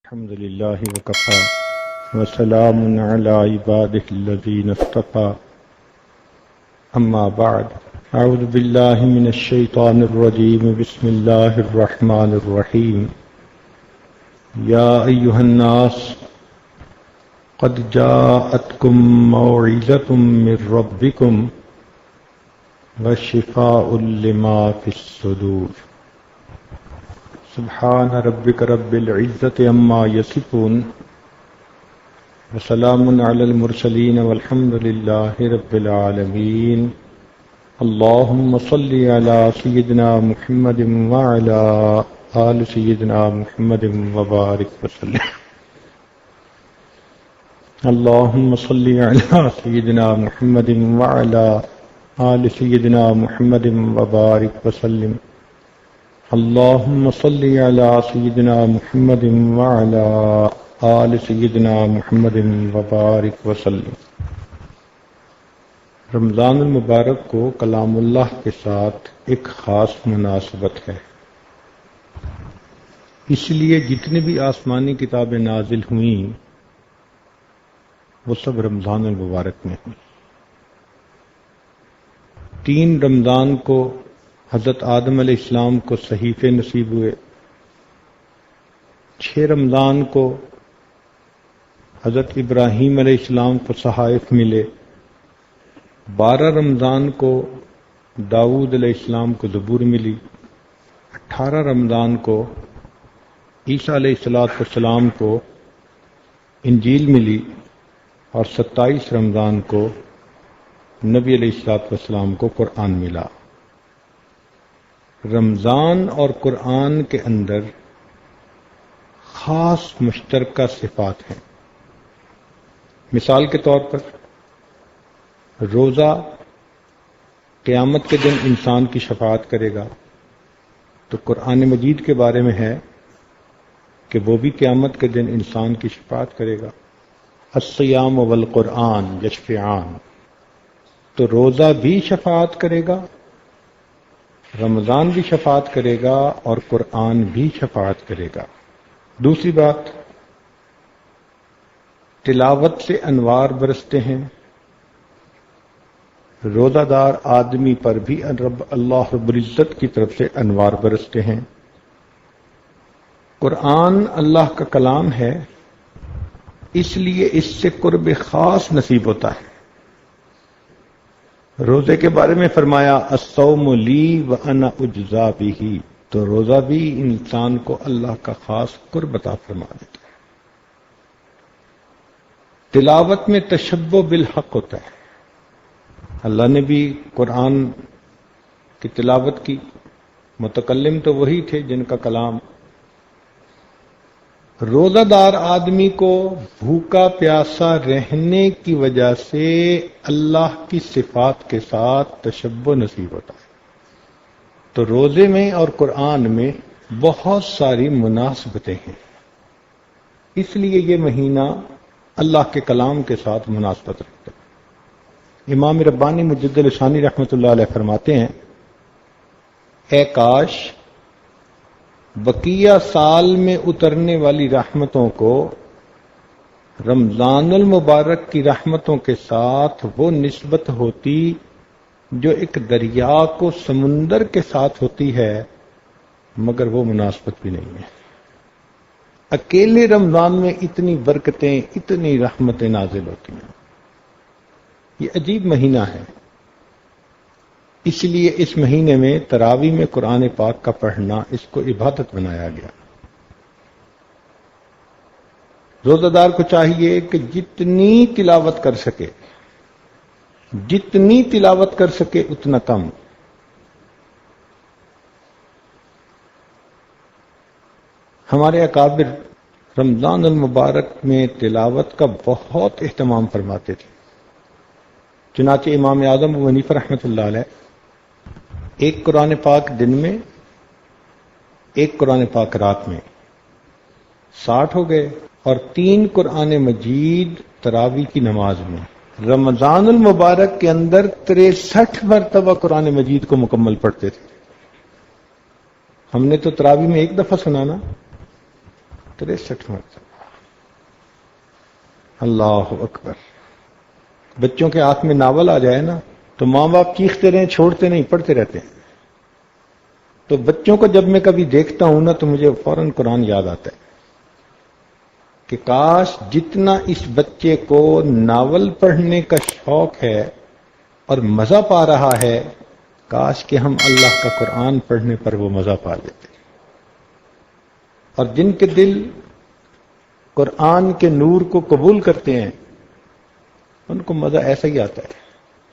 الحمد لله وكفى وسلام على عباده الذين اصطفى أما بعد أعوذ بالله من الشيطان الرجيم بسم الله الرحمن الرحيم يا أيها الناس قد جاءتكم موعظة من ربكم وشفاء لما في الصدور سبحان ربك رب العزة عما يصفون وسلام على المرسلين والحمد لله رب العالمين اللهم صل على سيدنا محمد وعلى آل سيدنا محمد وبارك وسلم اللهم صل على سيدنا محمد وعلى آل سيدنا محمد وبارك وسلم اللهم صل على سيدنا محمد وعلى آل سيدنا محمد وبارك وسلم۔ رمضان المبارک کو کلام اللہ کے ساتھ ایک خاص مناسبت ہے، اس لیے جتنی بھی آسمانی کتابیں نازل ہوئیں وہ سب رمضان المبارک میں ہوئیں۔ 3 رمضان کو حضرت آدم علیہ السلام کو صحیفے نصیب ہوئے، 6 رمضان کو حضرت ابراہیم علیہ السلام کو صحائف ملے، 12 رمضان کو داؤد علیہ السلام کو زبور ملی، 18 رمضان کو عیسیٰ علیہ السلام کو انجیل ملی، اور 27 رمضان کو نبی علیہ السلام کو قرآن ملا۔ رمضان اور قرآن کے اندر خاص مشترکہ صفات ہیں۔ مثال کے طور پر روزہ قیامت کے دن انسان کی شفاعت کرے گا، تو قرآن مجید کے بارے میں ہے کہ وہ بھی قیامت کے دن انسان کی شفاعت کرے گا۔ الصیام والقرآن یشفعان، تو روزہ بھی شفاعت کرے گا، رمضان بھی شفاعت کرے گا، اور قرآن بھی شفاعت کرے گا۔ دوسری بات، تلاوت سے انوار برستے ہیں، روزہ دار آدمی پر بھی اللہ رب العزت کی طرف سے انوار برستے ہیں۔ قرآن اللہ کا کلام ہے، اس لیے اس سے قرب خاص نصیب ہوتا ہے۔ روزے کے بارے میں فرمایا الصوم لی وانا اجزا بہ، تو روزہ بھی انسان کو اللہ کا خاص قرب عطا فرما دیتا ہے۔ تلاوت میں تشبہ بالحق ہوتا ہے، اللہ نے بھی قرآن کی تلاوت کی، متکلم تو وہی تھے جن کا کلام۔ روزہ دار آدمی کو بھوکا پیاسا رہنے کی وجہ سے اللہ کی صفات کے ساتھ تشبہ نصیب ہوتا ہے۔ تو روزے میں اور قرآن میں بہت ساری مناسبتیں ہیں، اس لیے یہ مہینہ اللہ کے کلام کے ساتھ مناسبت رکھتا ہے۔ امام ربانی مجدد لسانی رحمۃ اللہ علیہ فرماتے ہیں، اے کاش بقیہ سال میں اترنے والی رحمتوں کو رمضان المبارک کی رحمتوں کے ساتھ وہ نسبت ہوتی جو ایک دریا کو سمندر کے ساتھ ہوتی ہے، مگر وہ مناسبت بھی نہیں ہے۔ اکیلے رمضان میں اتنی برکتیں، اتنی رحمتیں نازل ہوتی ہیں، یہ عجیب مہینہ ہے۔ اس لیے اس مہینے میں تراویح میں قرآن پاک کا پڑھنا، اس کو عبادت بنایا گیا۔ روزہ دار کو چاہیے کہ جتنی تلاوت کر سکے، جتنی تلاوت کر سکے اتنا کم۔ ہمارے اکابر رمضان المبارک میں تلاوت کا بہت اہتمام فرماتے تھے، چنانچہ امام اعظم ابو حنیفہ رحمۃ اللہ علیہ ایک قرآن پاک دن میں، ایک قرآن پاک رات میں 60 ہو گئے، اور 3 قرآن مجید تراویح کی نماز میں۔ رمضان المبارک کے اندر 63 مرتبہ قرآن مجید کو مکمل پڑھتے تھے۔ ہم نے تو تراویح میں ایک دفعہ سنانا، 63 مرتبہ. اللہ اکبر. بچوں کے ہاتھ میں ناول آ جائے نا تو ماں باپ چیختے رہیں، چھوڑتے نہیں، پڑھتے رہتے ہیں. تو بچوں کو جب میں کبھی دیکھتا ہوں نا تو مجھے فوراً قرآن یاد آتا ہے کہ کاش جتنا اس بچے کو ناول پڑھنے کا شوق ہے اور مزہ پا رہا ہے، کاش کہ ہم اللہ کا قرآن پڑھنے پر وہ مزہ پا لیتے. اور جن کے دل قرآن کے نور کو قبول کرتے ہیں ان کو مزہ ایسا ہی آتا ہے.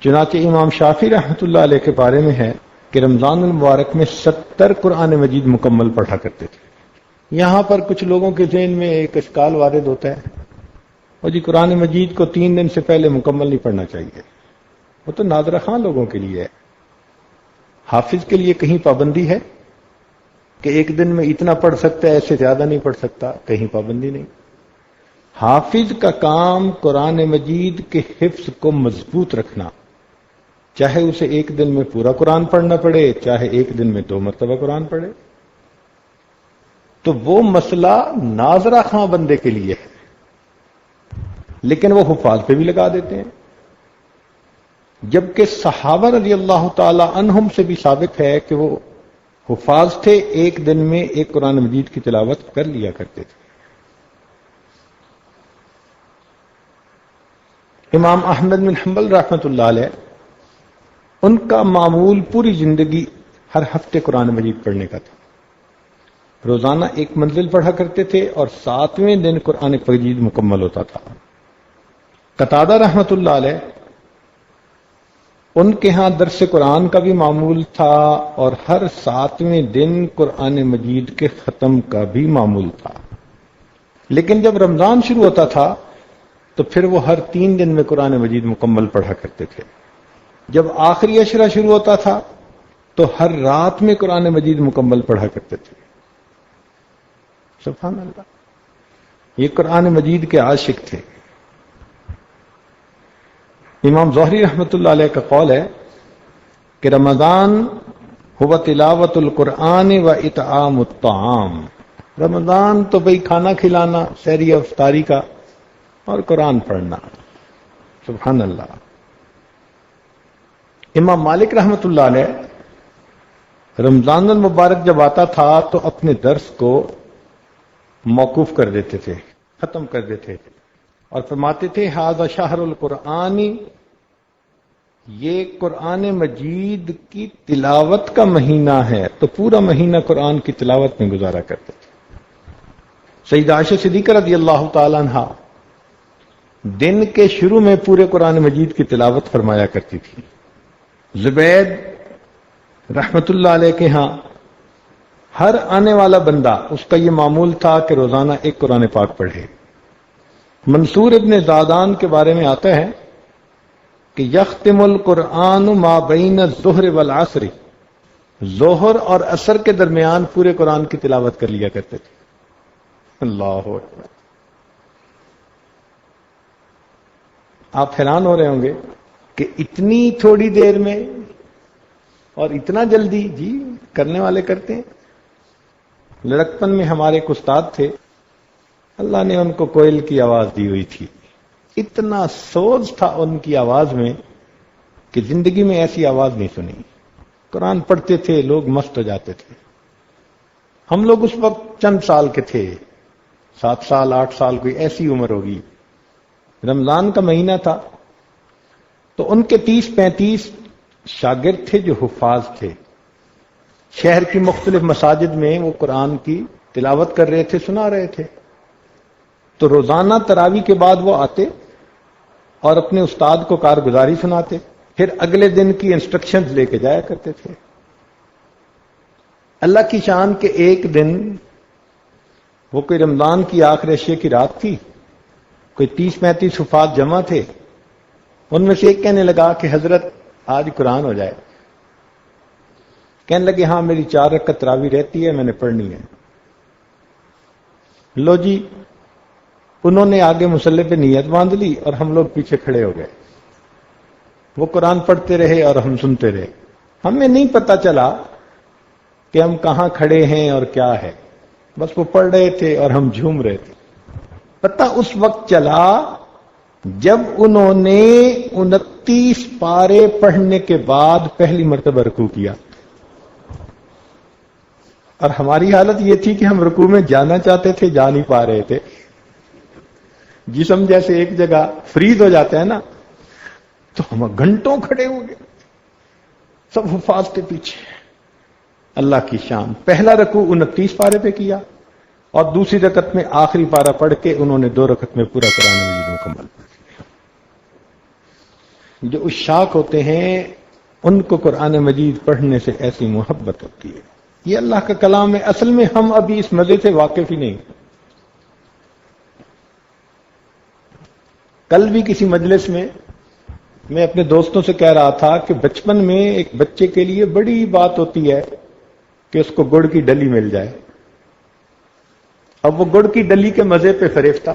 چنانچہ امام شافعی رحمۃ اللہ علیہ کے بارے میں ہے کہ رمضان المبارک میں 70 قرآن مجید مکمل پڑھا کرتے تھے. یہاں پر کچھ لوگوں کے ذہن میں ایک اشکال وارد ہوتا ہے، اور جی قرآن مجید کو 3 دن سے پہلے مکمل نہیں پڑھنا چاہیے. وہ تو نادرہ خواہ لوگوں کے لیے ہے. حافظ کے لیے کہیں پابندی ہے کہ ایک دن میں اتنا پڑھ سکتا ہے، ایسے زیادہ نہیں پڑھ سکتا؟ کہیں پابندی نہیں. حافظ کا کام قرآن مجید کے حفظ کو مضبوط رکھنا، چاہے اسے ایک دن میں پورا قرآن پڑھنا پڑے، چاہے ایک دن میں 2 مرتبہ قرآن پڑھے. تو وہ مسئلہ ناظرہ خواہ بندے کے لیے ہے، لیکن وہ حفاظ پہ بھی لگا دیتے ہیں. جبکہ صحابہ رضی اللہ تعالی عنہم سے بھی ثابت ہے کہ وہ حفاظ تھے، ایک دن میں ایک قرآن مجید کی تلاوت کر لیا کرتے تھے. امام احمد بن حنبل رحمۃ اللہ علیہ، ان کا معمول پوری زندگی ہر ہفتے قرآن مجید پڑھنے کا تھا. روزانہ ایک منزل پڑھا کرتے تھے اور 7ویں دن قرآن مجید مکمل ہوتا تھا. قتادہ رحمۃ اللہ علیہ، ان کے ہاں درس قرآن کا بھی معمول تھا اور ہر 7ویں دن قرآن مجید کے ختم کا بھی معمول تھا. لیکن جب رمضان شروع ہوتا تھا تو پھر وہ ہر 3 دن میں قرآن مجید مکمل پڑھا کرتے تھے. جب آخری عشرہ شروع ہوتا تھا تو ہر رات میں قرآن مجید مکمل پڑھا کرتے تھے. سبحان اللہ. یہ قرآن مجید کے عاشق تھے. امام زہری رحمۃ اللہ علیہ کا قول ہے کہ رمضان ہوا تلاوت القرآن و اطعام الطعام. رمضان تو بھئی کھانا کھلانا، سحری افطاری کا، اور قرآن پڑھنا. سبحان اللہ. امام مالک رحمۃ اللہ علیہ رمضان المبارک جب آتا تھا تو اپنے درس کو موقوف کر دیتے تھے، ختم کر دیتے تھے، اور فرماتے تھے ھذا شہر القرآن، یہ قرآن مجید کی تلاوت کا مہینہ ہے. تو پورا مہینہ قرآن کی تلاوت میں گزارا کرتے تھے. سیدہ عائشہ صدیقہ رضی اللہ تعالی عنہا دن کے شروع میں پورے قرآن مجید کی تلاوت فرمایا کرتی تھی. زبید رحمت اللہ علیہ کے ہاں ہر آنے والا بندہ اس کا یہ معمول تھا کہ روزانہ ایک قرآن پاک پڑھے. منصور ابن زادان کے بارے میں آتا ہے کہ یختم القرآن ما بین الظہر والعصر، ظہر اور عصر کے درمیان پورے قرآن کی تلاوت کر لیا کرتے تھے. اللہ اکبر. آپ حیران ہو رہے ہوں گے کہ اتنی تھوڑی دیر میں اور اتنا جلدی. جی کرنے والے کرتے ہیں. لڑکپن میں ہمارے ایک استاد تھے، اللہ نے ان کو کوئل کی آواز دی ہوئی تھی. اتنا سوز تھا ان کی آواز میں کہ زندگی میں ایسی آواز نہیں سنی. قرآن پڑھتے تھے، لوگ مست ہو جاتے تھے. ہم لوگ اس وقت چند سال کے تھے، 7 سال 8 سال، کوئی ایسی عمر ہوگی. رمضان کا مہینہ تھا تو ان کے 30-35 شاگرد تھے جو حفاظ تھے. شہر کی مختلف مساجد میں وہ قرآن کی تلاوت کر رہے تھے، سنا رہے تھے. تو روزانہ تراویح کے بعد وہ آتے اور اپنے استاد کو کارگزاری سناتے، پھر اگلے دن کی انسٹرکشنز لے کے جایا کرتے تھے. اللہ کی شان کہ ایک دن وہ کوئی رمضان کی آخری عشیے کی رات تھی، کوئی 30-35 حفاظ جمع تھے. ان میں سے ایک کہنے لگا کہ حضرت آج قرآن ہو جائے. کہنے لگے ہاں میری 4 رکعت تراویح رہتی ہے، میں نے پڑھنی ہے. لو جی، انہوں نے آگے مصلی پہ نیت باندھ لی اور ہم لوگ پیچھے کھڑے ہو گئے. وہ قرآن پڑھتے رہے اور ہم سنتے رہے. ہمیں نہیں پتا چلا کہ ہم کہاں کھڑے ہیں اور کیا ہے. بس وہ پڑھ رہے تھے اور ہم جھوم رہے تھے. پتہ اس وقت چلا جب انہوں نے 29 پارے پڑھنے کے بعد پہلی مرتبہ رکوع کیا، اور ہماری حالت یہ تھی کہ ہم رکوع میں جانا چاہتے تھے، جا نہیں پا رہے تھے. جسم جیسے ایک جگہ فریز ہو جاتا ہے نا، تو ہم گھنٹوں کھڑے ہو گئے سب حفاظ کے پیچھے. اللہ کی شان. پہلا رکوع 29 پارے پہ کیا اور دوسری رکعت میں آخری پارہ پڑھ کے انہوں نے 2 رکعت میں پورا قرآن مجید مکمل پڑھ لیا. جو عشاق ہوتے ہیں ان کو قرآن مجید پڑھنے سے ایسی محبت ہوتی ہے. یہ اللہ کا کلام ہے. اصل میں ہم ابھی اس مزے سے واقف ہی نہیں. کل بھی کسی مجلس میں میں اپنے دوستوں سے کہہ رہا تھا کہ بچپن میں ایک بچے کے لیے بڑی بات ہوتی ہے کہ اس کو گڑ کی ڈلی مل جائے. اب وہ گڑ کی ڈلی کے مزے پہ فریفتہ،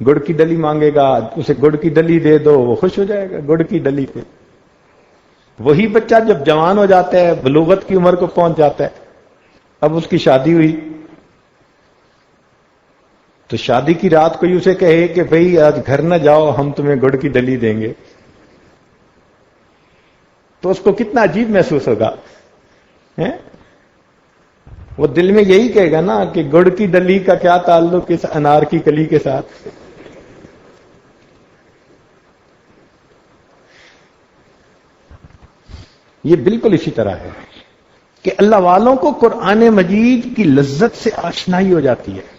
گڑ کی ڈلی مانگے گا، اسے گڑ کی ڈلی دے دو وہ خوش ہو جائے گا گڑ کی ڈلی پہ. وہی بچہ جب جوان ہو جاتا ہے، بلوغت کی عمر کو پہنچ جاتا ہے، اب اس کی شادی ہوئی تو شادی کی رات کوئی اسے کہے کہ بھئی آج گھر نہ جاؤ، ہم تمہیں گڑ کی ڈلی دیں گے، تو اس کو کتنا عجیب محسوس ہوگا. وہ دل میں یہی کہے گا نا کہ گڑ کی ڈلی کا کیا تعلق اس انار کی کلی کے ساتھ. یہ بالکل اسی طرح ہے کہ اللہ والوں کو قرآن مجید کی لذت سے آشنائی ہو جاتی ہے.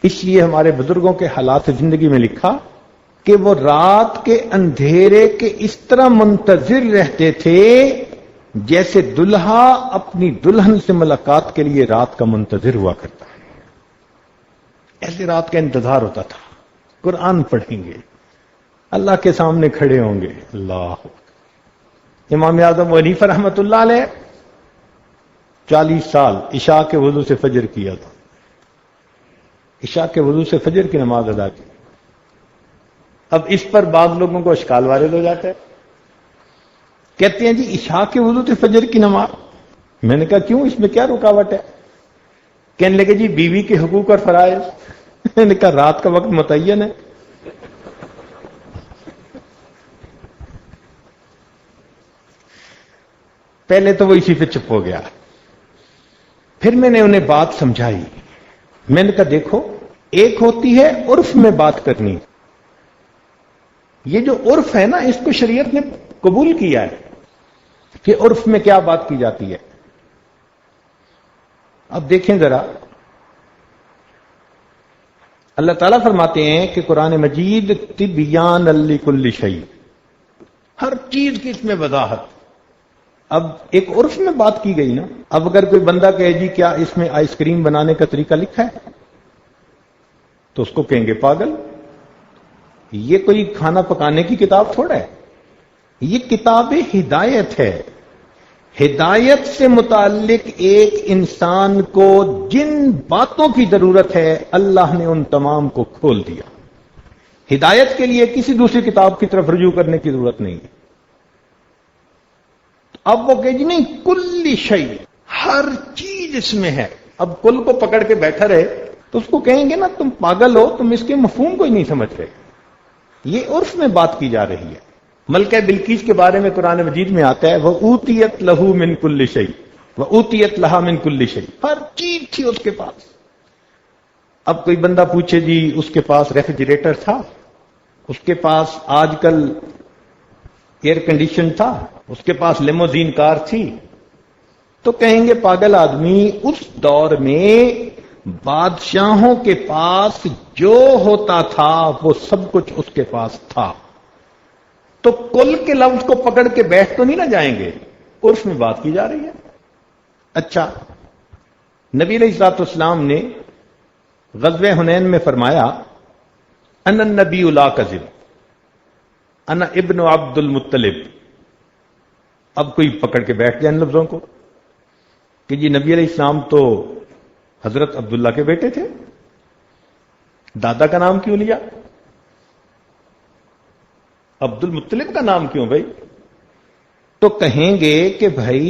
اس لیے ہمارے بزرگوں کے حالات زندگی میں لکھا کہ وہ رات کے اندھیرے کے اس طرح منتظر رہتے تھے جیسے دلہا اپنی دلہن سے ملاقات کے لیے رات کا منتظر ہوا کرتا ہے. ایسے رات کا انتظار ہوتا تھا. قرآن پڑھیں گے، اللہ کے سامنے کھڑے ہوں گے. اللہ. امام اعظم ابو حنیفہ رحمۃ اللہ علیہ 40 سال عشاء کے وضو سے فجر کیا تھا. عشاء کے وضو سے فجر کی نماز ادا کی. اب اس پر بعض لوگوں کو اشکال وارد ہو جاتا ہے. کہتے ہیں جی عشاء کے وضو سے فجر کی نماز. میں نے کہا کیوں، اس میں کیا رکاوٹ ہے؟ کہنے لگے جی بیوی کے حقوق اور فرائض. میں نے کہا رات کا وقت متعین ہے. پہلے تو وہ اسی پہ چپ ہو گیا. پھر میں نے انہیں بات سمجھائی. میں نے کہا دیکھو، ایک ہوتی ہے عرف میں بات کرنی. یہ جو عرف ہے نا، اس کو شریعت نے قبول کیا ہے کہ عرف میں کیا بات کی جاتی ہے. اب دیکھیں ذرا، اللہ تعالیٰ فرماتے ہیں کہ قرآن مجید تبیان لکل شیء، ہر چیز کی اس میں وضاحت. اب ایک عرف میں بات کی گئی نا. اب اگر کوئی بندہ کہے جی کیا اس میں آئس کریم بنانے کا طریقہ لکھا ہے، تو اس کو کہیں گے پاگل. یہ کوئی کھانا پکانے کی کتاب تھوڑا ہے، یہ کتاب ہدایت ہے. ہدایت سے متعلق ایک انسان کو جن باتوں کی ضرورت ہے اللہ نے ان تمام کو کھول دیا. ہدایت کے لیے کسی دوسری کتاب کی طرف رجوع کرنے کی ضرورت نہیں ہے. اب وہ کہ جی نہیں، کل شیء، ہر چیز اس میں ہے. اب کل کو پکڑ کے بیٹھا رہے تو اس کو کہیں گے نا تم پاگل ہو، تم اس کے مفہوم کو ہی نہیں سمجھ رہے. یہ عرف میں بات کی جا رہی ہے. ملکہ بلقیس کے بارے میں قرآن مجید میں آتا ہے وَأُوتِيَتْ لَهُ مِنْ كُلِّ شَيْءٍ وَأُوتِيَتْ لَهَا مِنْ كُلِّ شَيْءٍ. ہر چیز تھی اس کے پاس. اب کوئی بندہ پوچھے جی اس کے پاس ریفریجریٹر تھا، اس کے پاس آج کل ایئر کنڈیشن تھا، اس کے پاس لیموزین کار تھی، تو کہیں گے پاگل آدمی. اس دور میں بادشاہوں کے پاس جو ہوتا تھا وہ سب کچھ اس کے پاس تھا. تو کل کے لفظ کو پکڑ کے بیٹھ تو نہیں نہ جائیں گے، عرف میں بات کی جا رہی ہے. اچھا، نبی علیہ الصلوۃ والسلام نے غزوہ حنین میں فرمایا انا النبی لا کذب، انا ابن عبد المطلب. اب کوئی پکڑ کے بیٹھ جائے ان لفظوں کو کہ جی نبی علیہ السلام تو حضرت عبداللہ کے بیٹے تھے، دادا کا نام کیوں لیا؟ عبد المطلب کا نام کیوں بھائی؟ تو کہیں گے کہ بھائی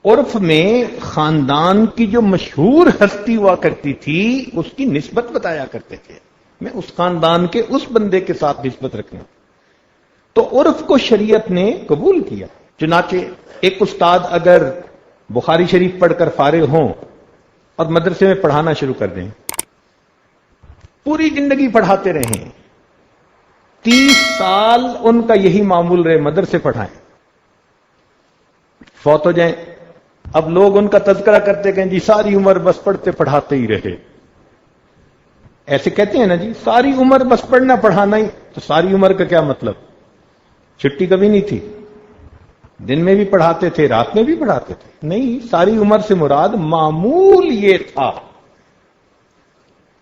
عرف میں خاندان کی جو مشہور ہستی ہوا کرتی تھی اس کی نسبت بتایا کرتے تھے، میں اس خاندان کے اس بندے کے ساتھ نسبت رکھنا، تو عرف کو شریعت نے قبول کیا۔ چنانچہ ایک استاد اگر بخاری شریف پڑھ کر فارغ ہوں اور مدرسے میں پڑھانا شروع کر دیں، پوری زندگی پڑھاتے رہیں، 30 سال ان کا یہی معمول رہے، مدرسے پڑھائیں، فوت ہو جائیں، اب لوگ ان کا تذکرہ کرتے کہ جی ساری عمر بس پڑھتے پڑھاتے ہی رہے، ایسے کہتے ہیں نا جی، ساری عمر بس پڑھنا پڑھانا ہی، تو ساری عمر کا کیا مطلب؟ چھٹی کبھی نہیں تھی، دن میں بھی پڑھاتے تھے، رات میں بھی پڑھاتے تھے؟ نہیں، ساری عمر سے مراد معمول یہ تھا۔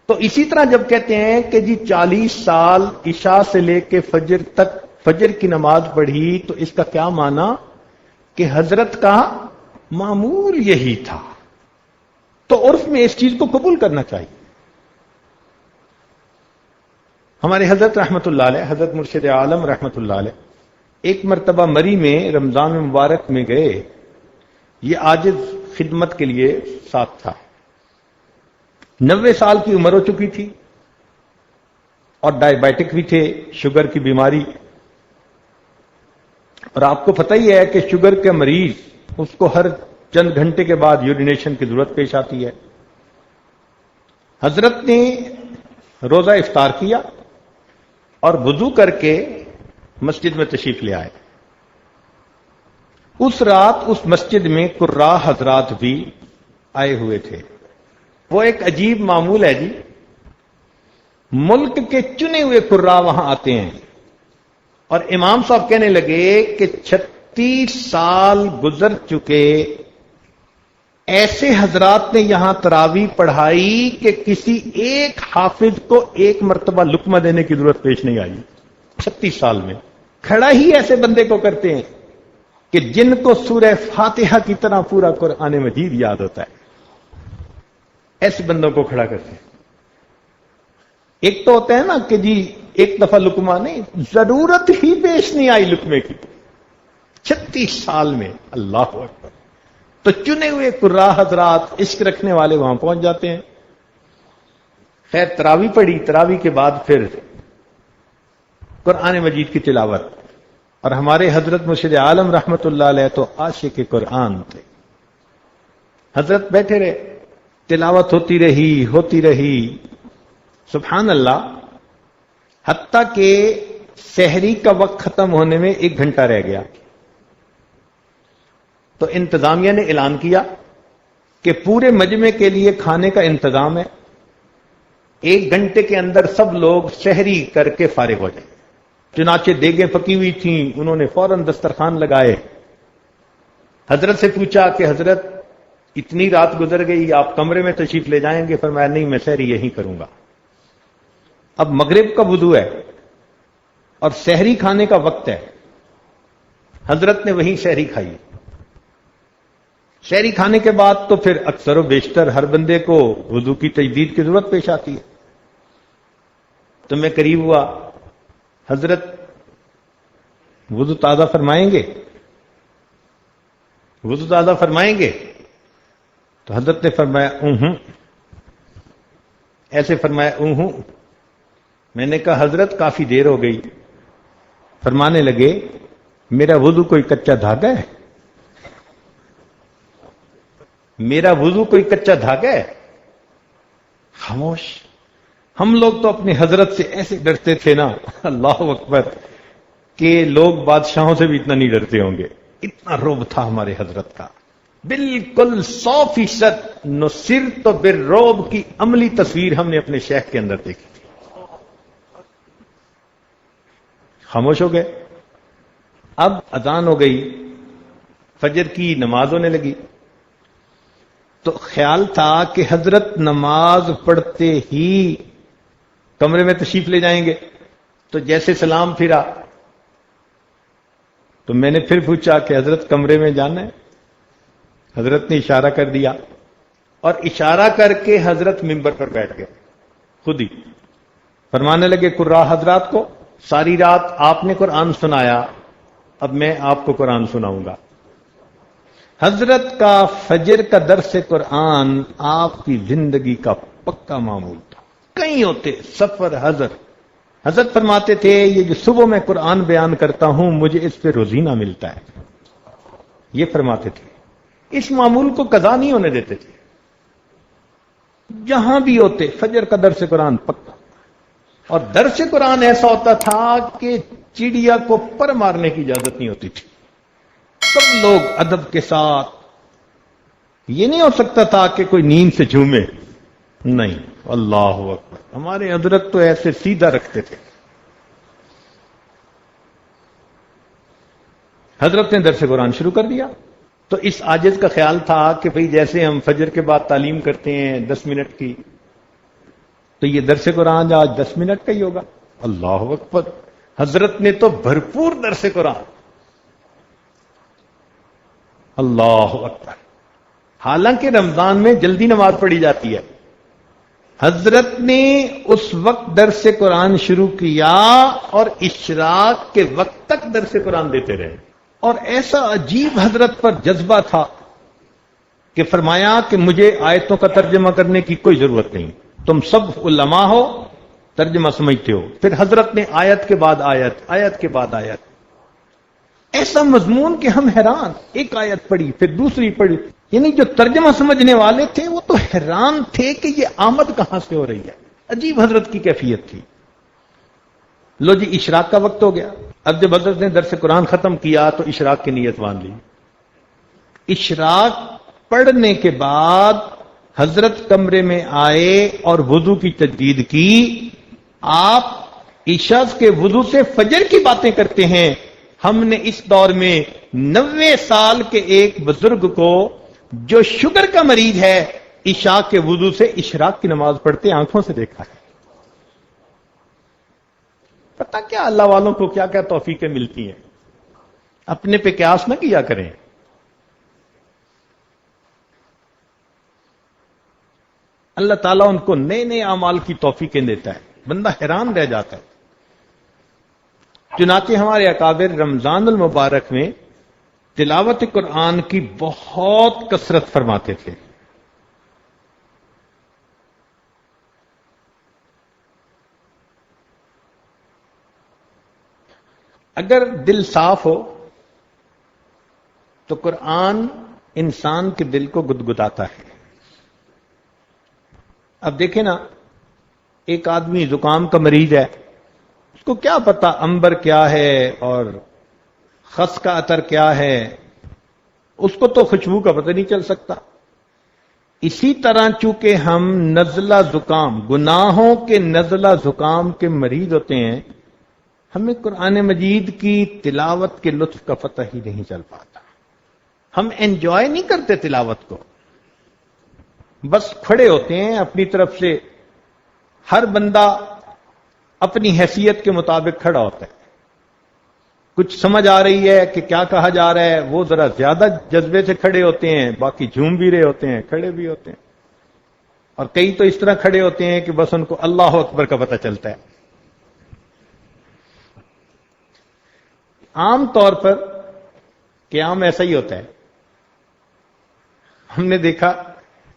تو اسی طرح جب کہتے ہیں کہ جی 40 سال عشاء سے لے کے فجر تک فجر کی نماز پڑھی، تو اس کا کیا معنی کہ حضرت کا معمول یہی تھا، تو عرف میں اس چیز کو قبول کرنا چاہیے۔ ہمارے حضرت رحمت اللہ علیہ، حضرت مرشد عالم رحمت اللہ علیہ، ایک مرتبہ مری میں رمضان مبارک میں گئے، یہ عاجز خدمت کے لیے ساتھ تھا، 90 سال کی عمر ہو چکی تھی اور ڈائبیٹک بھی تھے، شوگر کی بیماری، اور آپ کو پتہ ہی ہے کہ شوگر کے مریض اس کو ہر چند گھنٹے کے بعد یورینیشن کی ضرورت پیش آتی ہے۔ حضرت نے روزہ افطار کیا اور وضو کر کے مسجد میں تشریف لے آئے۔ اس رات اس مسجد میں قراء حضرات بھی آئے ہوئے تھے۔ وہ ایک عجیب معمول ہے جی، ملک کے چنے ہوئے قراء وہاں آتے ہیں، اور امام صاحب کہنے لگے کہ 36 سال گزر چکے، ایسے حضرات نے یہاں تراویح پڑھائی کہ کسی ایک حافظ کو ایک مرتبہ لقمہ دینے کی ضرورت پیش نہیں آئی 36 سال میں۔ کھڑا ہی ایسے بندے کو کرتے ہیں کہ جن کو سورہ فاتحہ کی طرح پورا قرآن مجید یاد ہوتا ہے، ایسے بندوں کو کھڑا کرتے ہیں۔ ایک تو ہوتا ہے نا کہ جی ایک دفعہ لقمہ نہیں، ضرورت ہی پیش نہیں آئی لقمے کی 36 سال میں، اللہ اکبر۔ تو چنے ہوئے قراء حضرات، عشق رکھنے والے وہاں پہنچ جاتے ہیں۔ خیر تراویح پڑھی، تراویح کے بعد پھر قرآن مجید کی تلاوت، اور ہمارے حضرت مرشد عالم رحمت اللہ علیہ تو عاشق قرآن تھے۔ حضرت بیٹھے رہے، تلاوت ہوتی رہی، سبحان اللہ، حتیٰ کہ سحری کا وقت ختم ہونے میں 1 گھنٹہ رہ گیا، تو انتظامیہ نے اعلان کیا کہ پورے مجمع کے لیے کھانے کا انتظام ہے، 1 گھنٹے کے اندر سب لوگ سحری کر کے فارغ ہو جائیں۔ چنانچہ دیگیں پکی ہوئی تھیں، انہوں نے فوراً دسترخوان لگائے۔ حضرت سے پوچھا کہ حضرت اتنی رات گزر گئی، آپ کمرے میں تشریف لے جائیں گے؟ فرمایا نہیں، میں سحری یہیں کروں گا۔ اب مغرب کا وضو ہے اور سحری کھانے کا وقت ہے، حضرت نے وہیں سحری کھائی۔ سحری کھانے کے بعد تو پھر اکثر و بیشتر ہر بندے کو وضو کی تجدید کی ضرورت پیش آتی ہے، تو میں قریب ہوا، حضرت وضو تازہ فرمائیں گے؟ وضو تازہ فرمائیں گے؟ تو حضرت نے فرمایا اونہوں، ایسے فرمایا اونہوں۔ میں نے کہا حضرت کافی دیر ہو گئی۔ فرمانے لگے میرا وضو کوئی کچا دھاگا ہے؟ میرا وضو کوئی کچا دھاگا ہے؟ خاموش۔ ہم لوگ تو اپنی حضرت سے ایسے ڈرتے تھے نا، اللہ اکبر، کہ لوگ بادشاہوں سے بھی اتنا نہیں ڈرتے ہوں گے، اتنا رعب تھا ہمارے حضرت کا، بالکل 100% نصرت بالرعب کی عملی تصویر ہم نے اپنے شیخ کے اندر دیکھی تھی۔ خاموش ہو گئے۔ اب اذان ہو گئی، فجر کی نماز ہونے لگی، تو خیال تھا کہ حضرت نماز پڑھتے ہی کمرے میں تشریف لے جائیں گے، تو جیسے سلام پھرا تو میں نے پھر پوچھا کہ حضرت کمرے میں جانا ہے؟ حضرت نے اشارہ کر دیا، اور اشارہ کر کے حضرت منبر پر بیٹھ گئے خود ہی۔ فرمانے لگے قراء حضرات کو ساری رات آپ نے قرآن سنایا، اب میں آپ کو قرآن سناؤں گا۔ حضرت کا فجر کا درس قرآن آپ کی زندگی کا پکا معمول تھا. کہیں ہوتے سفر حضرت فرماتے تھے یہ جو صبح میں قرآن بیان کرتا ہوں مجھے اس پہ روزینہ ملتا ہے. یہ فرماتے تھے. اس معمول کو قضا نہیں ہونے دیتے تھے. جہاں بھی ہوتے فجر کا درس قرآن پکا. اور درس قرآن ایسا ہوتا تھا کہ چڑیا کو پر مارنے کی اجازت نہیں ہوتی تھی. سب لوگ ادب کے ساتھ. یہ نہیں ہو سکتا تھا کہ کوئی نیند سے جھومے. نہیں. اللہ اکبر. ہمارے حضرت تو ایسے سیدھا رکھتے تھے. حضرت نے درس قرآن شروع کر دیا تو اس عاجز کا خیال تھا کہ بھئی جیسے ہم فجر کے بعد تعلیم کرتے ہیں 10 منٹ کی تو یہ درس قرآن آج 10 منٹ کا ہی ہوگا. اللہ اکبر. حضرت نے تو بھرپور درس قرآن. اللہ اکبر. حالانکہ رمضان میں جلدی نماز پڑھی جاتی ہے. حضرت نے اس وقت درس قرآن شروع کیا اور اشراق کے وقت تک درس قرآن دیتے رہے. اور ایسا عجیب حضرت پر جذبہ تھا کہ فرمایا کہ مجھے آیتوں کا ترجمہ کرنے کی کوئی ضرورت نہیں. تم سب علماء ہو, ترجمہ سمجھتے ہو. پھر حضرت نے آیت کے بعد آیت, آیت کے بعد آیت, ایسا مضمون کہ ہم حیران. ایک آیت پڑھی پھر دوسری پڑھی. یعنی جو ترجمہ سمجھنے والے تھے وہ تو حیران تھے کہ یہ آمد کہاں سے ہو رہی ہے. عجیب حضرت کی کیفیت تھی. لو جی اشراق کا وقت ہو گیا. اب جب حضرت نے درس قرآن ختم کیا تو اشراق کی نیت باندھ لی. اشراق پڑھنے کے بعد حضرت کمرے میں آئے اور وضو کی تجدید کی. آپ عشاء کے وضو سے فجر کی باتیں کرتے ہیں. ہم نے اس دور میں 90 سال کے ایک بزرگ کو جو شوگر کا مریض ہے عشاء کے وضو سے اشراق کی نماز پڑھتے آنکھوں سے دیکھا ہے. پتہ کیا اللہ والوں کو کیا کیا توفیقیں ملتی ہیں. اپنے پہ قیاس نہ کیا کریں. اللہ تعالیٰ ان کو نئے نئے اعمال کی توفیقیں دیتا ہے. بندہ حیران رہ جاتا ہے. چنانچہ ہمارے اکابر رمضان المبارک میں تلاوت قرآن کی بہت کثرت فرماتے تھے. اگر دل صاف ہو تو قرآن انسان کے دل کو گدگداتا ہے. اب دیکھیں نا, ایک آدمی زکام کا مریض ہے, اس کو کیا پتا عنبر کیا ہے اور خس کا عطر کیا ہے, اس کو تو خوشبو کا پتہ نہیں چل سکتا. اسی طرح چونکہ ہم نزلہ زکام, گناہوں کے نزلہ زکام کے مریض ہوتے ہیں, ہمیں قرآن مجید کی تلاوت کے لطف کا پتہ ہی نہیں چل پاتا. ہم انجوائے نہیں کرتے تلاوت کو, بس کھڑے ہوتے ہیں اپنی طرف سے. ہر بندہ اپنی حیثیت کے مطابق کھڑا ہوتا ہے. کچھ سمجھ آ رہی ہے کہ کیا کہا جا رہا ہے, وہ ذرا زیادہ جذبے سے کھڑے ہوتے ہیں, باقی جھوم بھی رہے ہوتے ہیں, کھڑے بھی ہوتے ہیں. اور کئی تو اس طرح کھڑے ہوتے ہیں کہ بس ان کو اللہ اکبر کا پتہ چلتا ہے. عام طور پر قیام ایسا ہی ہوتا ہے. ہم نے دیکھا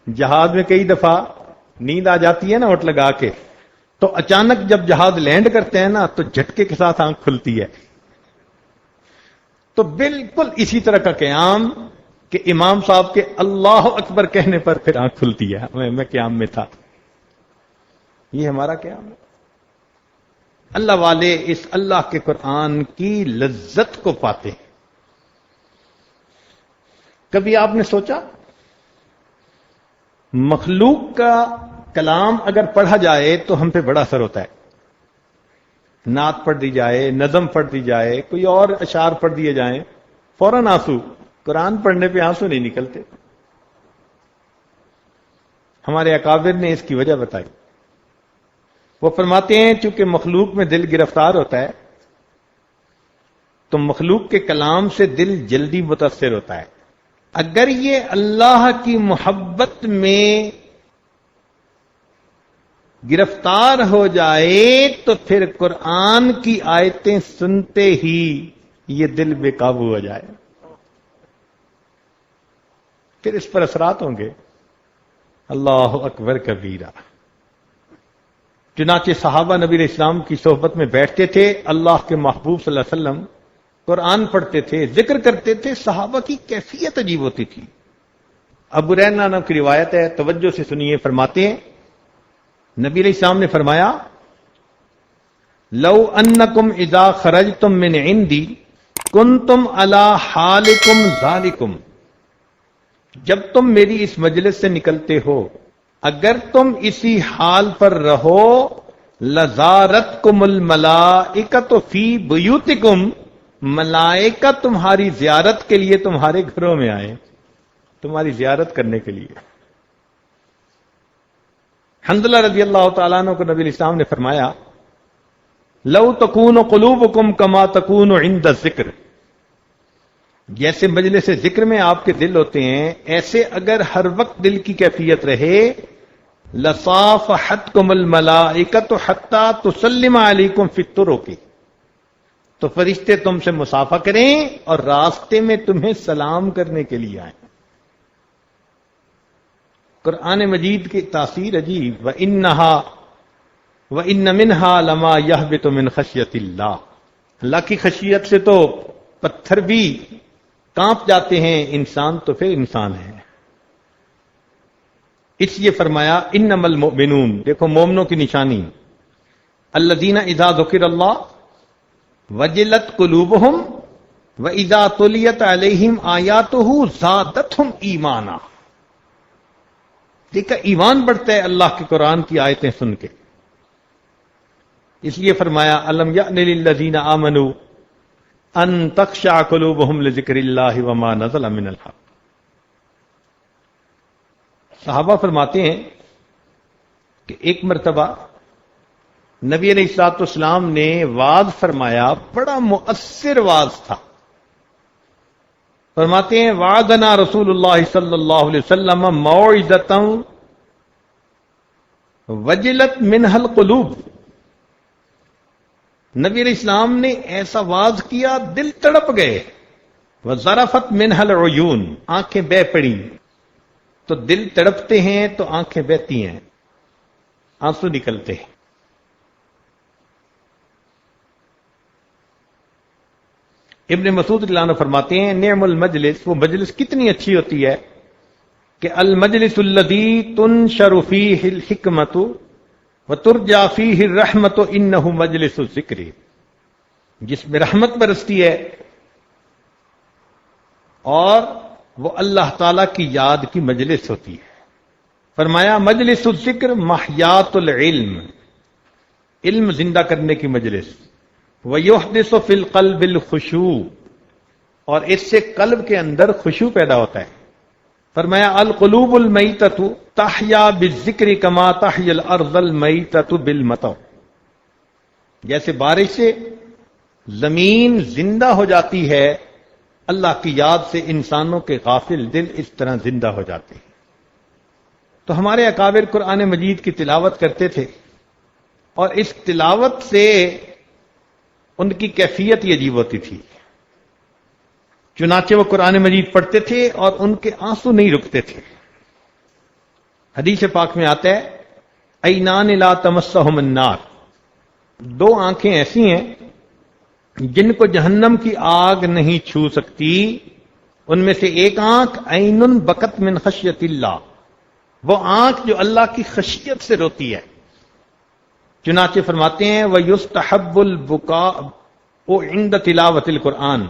جہاز میں کئی دفعہ نیند آ جاتی ہے نا ہوٹ لگا کے, تو اچانک جب جہاز لینڈ کرتے ہیں نا تو جھٹکے کے ساتھ آنکھ کھلتی ہے. تو بالکل اسی طرح کا قیام کہ امام صاحب کے اللہ اکبر کہنے پر پھر آنکھ کھلتی ہے. میں قیام میں تھا. یہ ہمارا قیام ہے. اللہ والے اس اللہ کے قرآن کی لذت کو پاتے ہیں. کبھی آپ نے سوچا مخلوق کا کلام اگر پڑھا جائے تو ہم پہ بڑا اثر ہوتا ہے. نعت پڑھ دی جائے, نظم پڑھ دی جائے, کوئی اور اشعار پڑھ دیے جائیں, فوراً آنسو. قرآن پڑھنے پہ آنسو نہیں نکلتے. ہمارے اکابر نے اس کی وجہ بتائی. وہ فرماتے ہیں چونکہ مخلوق میں دل گرفتار ہوتا ہے تو مخلوق کے کلام سے دل جلدی متاثر ہوتا ہے. اگر یہ اللہ کی محبت میں گرفتار ہو جائے تو پھر قرآن کی آیتیں سنتے ہی یہ دل بے قابو ہو جائے. پھر اس پر اثرات ہوں گے۔ اللہ اکبر کبیرہ۔ چنانچہ صحابہ نبی علیہ السلام کی صحبت میں بیٹھتے تھے، اللہ کے محبوب صلی اللہ علیہ وسلم قرآن پڑھتے تھے، ذکر کرتے تھے، صحابہ کی کیفیت عجیب ہوتی تھی۔ ابو ریحانہ نام کی روایت ہے، توجہ سے سنیے، فرماتے ہیں نبی علیہ السلام نے فرمایا لو انکم اذا خرجتم من عندی کنتم علی حالکم ذالکم، جب تم میری اس مجلس سے نکلتے ہو اگر تم اسی حال پر رہو لزارتکم الملائکۃ فی بیوتکم، ملائکہ تمہاری زیارت کے لیے تمہارے گھروں میں آئے، تمہاری زیارت کرنے کے لیے۔ حنظلہ رضی اللہ تعالیٰ عنہ کو نبی علیہ السلام نے فرمایا لو تکون قلوبکم کما تکون عند الذکر، جیسے مجلس ذکر میں آپ کے دل ہوتے ہیں ایسے اگر ہر وقت دل کی کیفیت رہے لصافحتکم الملائکۃ حتی تسلم علیکم فی الطرق، تو فرشتے تم سے مصافحہ کریں اور راستے میں تمہیں سلام کرنے کے لیے آئیں۔ قرآن مجید کی تاثیر عجیب، وَإِنَّ مِنْهَا لَمَا يَهْبِطُ مِنْ خَشْيَةِ اللَّهِ، اللہ کی خشیت سے تو پتھر بھی کانپ جاتے ہیں، انسان تو پھر انسان ہے۔ اس لیے فرمایا انما المؤمنون، دیکھو مومنوں کی نشانی، الذین اذا ذکر اللہ وجلت قلوبہم واذا تلیت علیہم آیاتہ زادتہم ایمانا، دیکھا ایمان بڑھتا ہے اللہ کے قرآن کی آیتیں سن کے۔ اس لیے فرمایا الم یأن للذین آمنوا ان تخشع قلوبہم لذکر اللہ وما نزل من الحق۔ صحابہ فرماتے ہیں کہ ایک مرتبہ نبی علیہ الصلوۃ والسلام نے وعظ فرمایا، بڑا مؤثر وعظ تھا۔ فرماتے ہیں وعظنا رسول اللہ صلی اللہ علیہ وسلم موعظۃ وجلت منها القلوب، نبی علیہ السلام نے ایسا وعظ کیا دل تڑپ گئے، وذرفت منها العیون، آنکھیں بہہ پڑی، تو دل تڑپتے ہیں تو آنکھیں بہتی ہیں، آنسو نکلتے ہیں۔ ابن مسعود رضی اللہ عنہ فرماتے ہیں نعم المجلس، وہ مجلس کتنی اچھی ہوتی ہے کہ المجلس الذی تنشر فیہ الحکمت وترجى فيه الرحمت انه مجلس الذکر، جس میں رحمت برستی ہے اور وہ اللہ تعالی کی یاد کی مجلس ہوتی ہے۔ فرمایا مجلس الذکر محیات العلم، علم زندہ کرنے کی مجلس، ویحدث فی القلب الخشوع، اور اس سے قلب کے اندر خشوع پیدا ہوتا ہے۔ فرمایا القلوب المیتۃ تحیا بالذکر کما تحیا الارض المیتۃ بالمطر، جیسے بارش سے زمین زندہ ہو جاتی ہے، اللہ کی یاد سے انسانوں کے غافل دل اس طرح زندہ ہو جاتے ہیں۔ تو ہمارے اکابر قرآن مجید کی تلاوت کرتے تھے اور اس تلاوت سے ان کی کیفیت یہ عجیب ہوتی تھی، چنانچہ وہ قرآن مجید پڑھتے تھے اور ان کے آنسو نہیں رکتے تھے۔ حدیث پاک میں آتا ہے عینان لا تمسہم النار، دو آنکھیں ایسی ہیں جن کو جہنم کی آگ نہیں چھو سکتی، ان میں سے ایک آنکھ عین بکت من خشیت اللہ، وہ آنکھ جو اللہ کی خشیت سے روتی ہے۔ چنانچہ فرماتے ہیں وَيُسْتَحَبُّ الْبُكَاءُ عِنْدَ تِلَاوَةِ الْقُرْآنِ،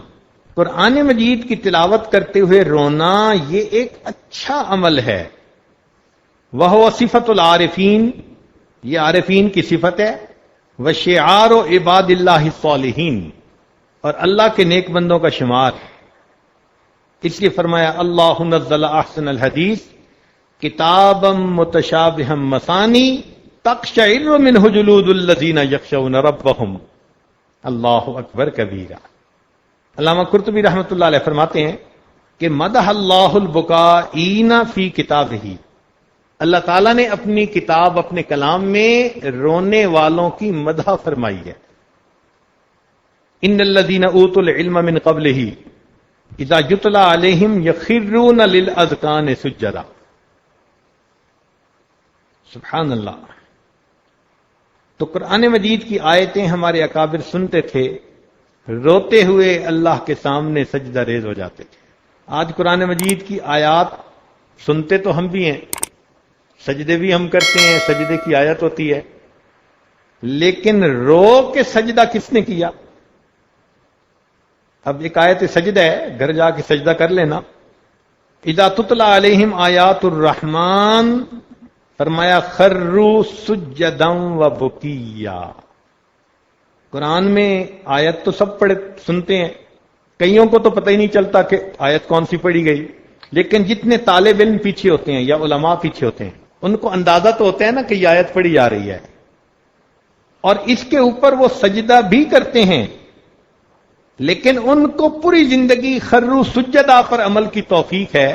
قرآن مجید کی تلاوت کرتے ہوئے رونا یہ ایک اچھا عمل ہے۔ وَهُوَ صِفَةُ الْعَارِفِينَ، یہ عارفین کی صفت ہے، وَشِعَارُ عِبَادِ اللَّهِ الصَّالِحِينَ، اور اللہ کے نیک بندوں کا شمار۔ اس لیے فرمایا اللہ نزل احسن الحدیث کتابا متشابہا مثانی تقشعر منہ جلود الذین یخشون ربہم، اللہ اکبر کبیرہ۔ علامہ قرطبی رحمۃ اللہ علیہ فرماتے ہیں کہ مدح اللہ البکائین فی کتابہ، اللہ تعالیٰ نے اپنی کتاب اپنے کلام میں رونے والوں کی مدح فرمائی ہے۔ ان الذین اوتوا العلم من قبلہ اذا یتلی علیہم یخرون للاذقان سجدا. سبحان اللہ. تو قرآن مجید کی آیتیں ہمارے اکابر سنتے تھے، روتے ہوئے اللہ کے سامنے سجدہ ریز ہو جاتے تھے. آج قرآن مجید کی آیات سنتے تو ہم بھی ہیں، سجدے بھی ہم کرتے ہیں، سجدے کی آیت ہوتی ہے، لیکن رو کے سجدہ کس نے کیا؟ اب ایک آیت سجدہ ہے، گھر جا کے سجدہ کر لینا. اذا تتلی علیہم آیات الرحمن، فرمایا خروا سجدا و بکیا. قرآن میں آیت تو سب پڑھ سنتے ہیں، کئیوں کو تو پتہ ہی نہیں چلتا کہ آیت کون سی پڑھی گئی، لیکن جتنے طالب علم پیچھے ہوتے ہیں یا علماء پیچھے ہوتے ہیں ان کو اندازہ تو ہوتا ہے نا کہ یہ آیت پڑھی جا رہی ہے، اور اس کے اوپر وہ سجدہ بھی کرتے ہیں، لیکن ان کو پوری زندگی خرو سجدہ پر عمل کی توفیق ہے.